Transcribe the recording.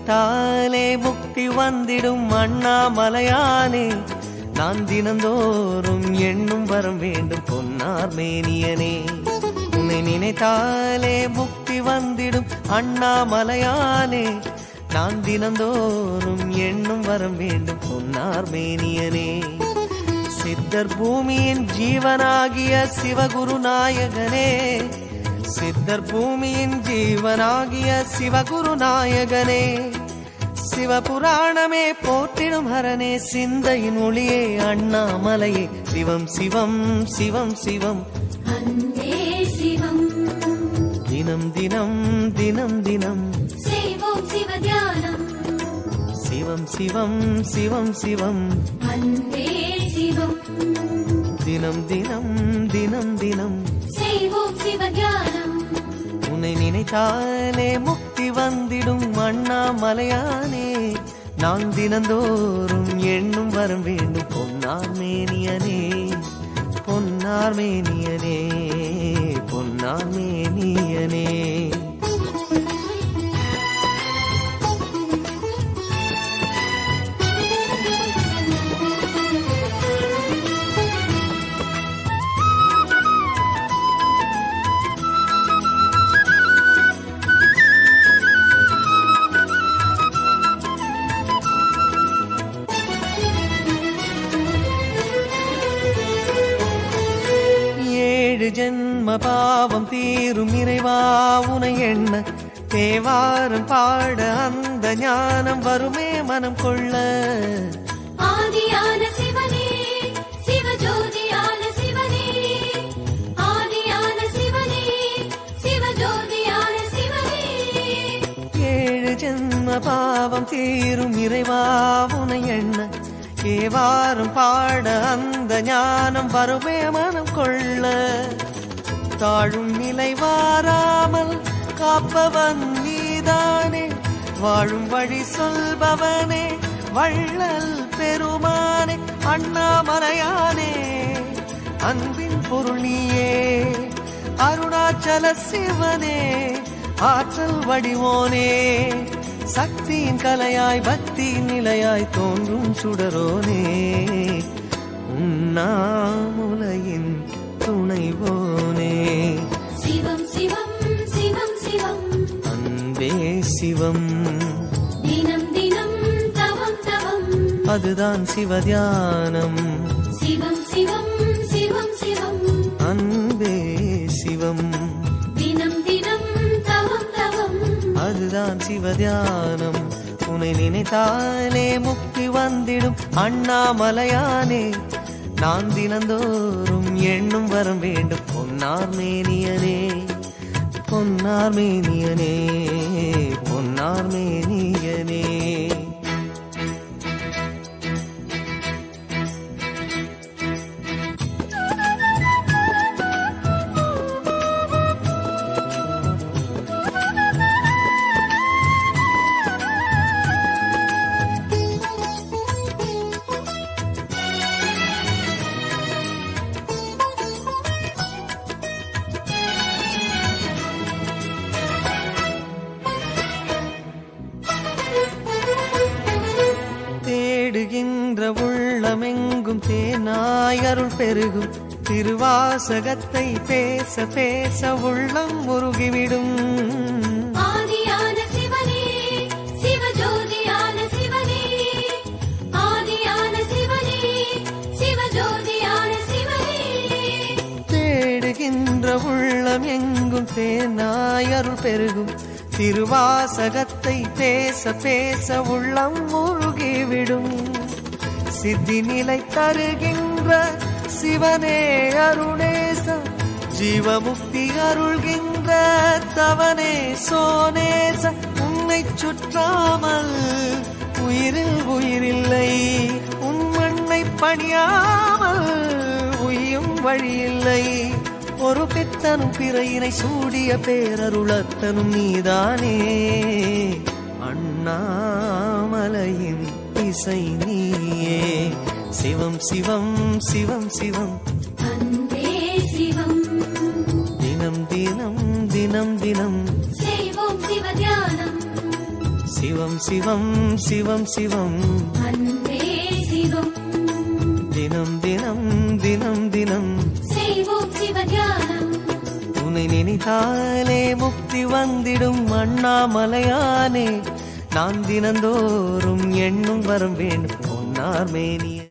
நினைத்தாலே முக்தி வந்திடும் அண்ணாமலையானே, நான் தினந்தோறும் எண்ணும் வரம் வேண்டும் பொன்னார் மேனியனே. உன்னை நினைத்தாலே முக்தி வந்திடும் அண்ணாமலையானே, நான் தினந்தோறும் எண்ணும் வரம் வேண்டும் பொன்னார் மேனியனே. சித்தர் பூமியின் ஜீவனாகிய சிவகுரு நாயகனே, சித்தர் பூமியின் ஜீவனாகிய சிவகுரு நாயகனே, சிவபுராணமே போற்றிடும் ஹரனே, சிந்தையின் ஒளியே அண்ணாமலையே, சிவம் சிவம் சிவம் சிவம் அன்பே சிவம். தினம் தினம் தினம் தினம் செய்வோம் சிவ தியானம். சிவம் சிவம் சிவம் சிவம் அன்பே சிவம். தினம் தினம் தினம் தினம் செய்வோம் சிவ தியானம். உன்னை நினைத்தாலே முக்தி வந்திடும் அண்ணாமலையானே, நான் தினந்தோறும் எண்ணும் வரம் வேண்டும் பொன்னார் மேனியனே, பொன்னார் மேனியனே, பொன்னார் மேனியனே. ஜென்ம பாவம் தீரும் இறைவா உனை எண்ண, தேவாரம் பாட அந்த ஞானம் வருமே மனம் கொள்ள. ஆதியான சிவனே சிவஜோதியான சிவனே, ஆதியான சிவனே சிவஜோதியான சிவனே. 7 ஜென்ம பாவம் தீரும் இறைவா உனை எண்ண, தேவாரம் பாட அந்த ஞானம் வருமே மனம் கொள்ள. தாழும் நிலை வாராமல் காப்பவன் நீதானே, வாழும் வழி சொல்பவனே வள்ளல் பெருமானே, அண்ணாமலையானே அன்பின் பொருள் நீயே, அருணாச்சல சிவனே ஆற்றல் வடிவோனே, சக்தியின் கலையாய் பக்தியின் நிலையாய் தோன்றும் சுடரோனே, உண்ணாமுலையின் துணைவோனே. சிவம் சிவம் சிவம் சிவம் அன்பே சிவம். தினம் தினம் தவம் தவம் அதுதான் சிவதியானம். சிவம் சிவம் சிவம் சிவம் அன்பே சிவம். தினம் தினம் தவம் தவம் அதுதான் சிவதியானம். உன்னை நினைத்தாலே முக்தி வந்திடும் அண்ணாமலையானே, நான் தினந்தோறும் எண்ணும் வரம் வேண்டும் பொன்னார் மேனியனே, பொன்னார் மேனியனே, பொன்னார் மேனியனே. தேடுகின்ற உள்ளமெங்கும் தேனாய் அருள் பெருகும், திருவாசகத்தை பேச பேச உள்ளம் முருகிவிடும். ஆதியான சிவனே சிவஜோதியான சிவனே, ஆதியான சிவனே சிவஜோதியான சிவனே. தேடுகின்ற உள்ளம் எங்கும் தேனாய் அருள் பெருகும், திருவாசகத்தை பேச பேச உள்ளம் முருகிவிடும். சித்தி நிலை தருகின்ற சிவனே அருணேச, ஜீவமுக்தி அருள்கின்ற தவனே சோனேச. உன்னை சுற்றாமல் உயிரில் உயிரில்லை, உன் மண்ணை பணியாமல் உயும் வழியில்லை. ஒரு பித்தனும் பிறையினை சூடிய பேரருளத்தனும் நீதானே, அண்ணாமலையின் இசை நீயே. சிவம் சிவம் சிவம் சிவம் அன்பே சிவம். தினம் தினம் தினம் தினம் செய்வோம் சிவ தியானம். சிவம் சிவம் சிவம் சிவம் அன்பே சிவம் தினம் தினம் தினம் தினம் செய்வோம் சிவ தியானம் உன்னை நினைத்தாலே முக்தி வந்திடும் அண்ணாமலையானே நான் தினந்தோறும் எண்ணும் வரம் வேண்டும் பொன்னார் மேனி